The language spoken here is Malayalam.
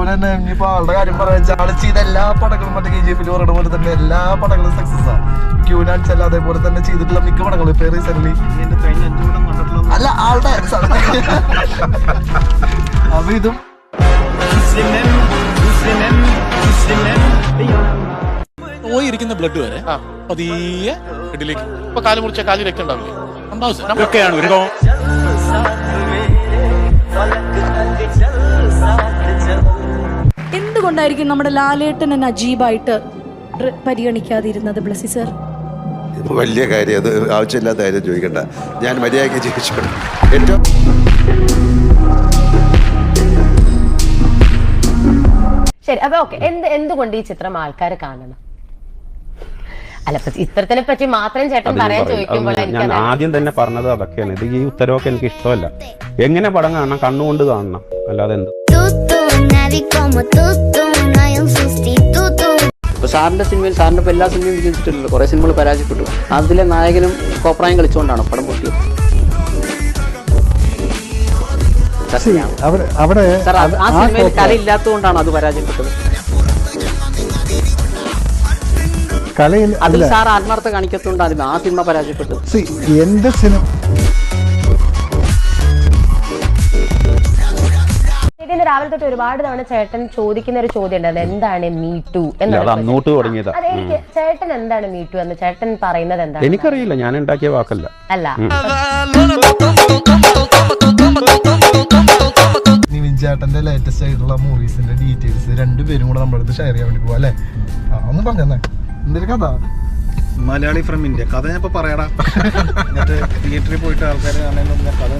അതേപോലെ തന്നെ ഇനിയിപ്പോ ആളുടെ കാര്യം പറയാ ആള് ചെയ്ത എല്ലാ പടങ്ങളും മറ്റേ KGF പറയുന്ന പോലെ തന്നെ എല്ലാ പടങ്ങളും സക്സസ് ആണ്. ക്യൂനാൻസല്ല അതേപോലെ തന്നെ ചെയ്തിട്ടുള്ള മിക്ക പടങ്ങളും ഇപ്പൊ റീസെന്റ് അല്ല ആളുടെ അപ്പൊ ഇതും പോയിരിക്കുന്ന ബ്ലഡ് വരെ പതിയെ ഹെഡിലേക്ക് ഇപ്പൊ കാല് മുറിച്ച കാലിൽ രക്തം ഉണ്ടാവില്ലേ? ഉണ്ടാവും. ഒരു എന്തുകൊണ്ടായിരിക്കും നമ്മുടെ ലാലേട്ടനെ നജീബായിട്ട് പരിഗണിക്കാതിരുന്നത് ബ്ലസി സർ? വലിയ കാര്യം, അത് ആവശ്യമില്ലാത്ത കാര്യം ചോദിക്കണ്ട. ഞാൻ മര്യാദയ്ക്ക് ജീവിച്ചോളൂ. ഏറ്റവും ശരി, അപ്പൊ ഓക്കെ, എന്തുകൊണ്ട് ഈ ചിത്രം ആൾക്കാർ കാണണം? അല്ല, ചിത്രത്തിനെ പറ്റി മാത്രം ചേട്ടൻ പറയാൻ ചോദിക്കുമ്പോൾ ഞാൻ ആദ്യം തന്നെ പറഞ്ഞത് അതൊക്കെയാണ്. ഇത് ഈ ഉത്തരവൊക്കെ എനിക്ക് ഇഷ്ടമല്ല. എങ്ങനെ പടം കാണണം? കണ്ണുകൊണ്ട് കാണണം, അല്ലാതെ എന്ത്. സാറിന്റെ സിനിമയിൽ സാറിന്റെ എല്ലാ സിനിമയും വിജയിച്ചിട്ടില്ലല്ലോ, കുറെ സിനിമകൾ പരാജയപ്പെട്ടു. അതിലെ നായകനും കോപ്രായം കളിച്ചുകൊണ്ടാണ് പടം പൊട്ടിയത്. ആ സിനിമയിൽ കല ഇല്ലാത്തതുകൊണ്ടാണ് അത് പരാജയപ്പെട്ടത്. അതിൽ സാർ ആത്മാർത്ഥ കാണിക്കത്തോണ്ടായിരുന്നു ആ സിനിമ പരാജയപ്പെട്ടത്. എന്റെ സിനിമ രാവിലെ തൊട്ട് ഒരുപാട് തവണ ചേട്ടൻ ചോദിക്കുന്ന ഒരു ചോദ്യം ഉണ്ട്, അത് എന്താണ് മീ ടു എന്നുള്ളത്. അങ്ങോട്ട് തുടങ്ങിയതാ. അതെനിക്ക് ചേട്ടൻ എന്താണ് മീ ടു എന്ന് ചേട്ടൻ പറയുന്നത് എന്താണ്? എനിക്കറിയില്ല, ഞാൻ ഉണ്ടാക്കിയ വാക്കല്ല. അല്ല, നിവിൻ ചേട്ടന്റെ ലേറ്റസ്റ്റ് ആയിട്ടുള്ള മൂവീസിന്റെ ഡീറ്റെയിൽസ് രണ്ടുപേരും കൂടെ നമ്മളടുത്ത് ഷെയർ ചെയ്യാൻ വേണ്ടി പോവാ അല്ലേ? ഒന്ന് പറഞ്ഞേ, എന്തൊരു കഥ? മലയാളി ഫ്രം ഇന്ത്യ കഥ ഞാൻ ഇപ്പൊ പറയടാ. തിയേറ്ററിൽ പോയിട്ട് ആൾക്കാർ കഥ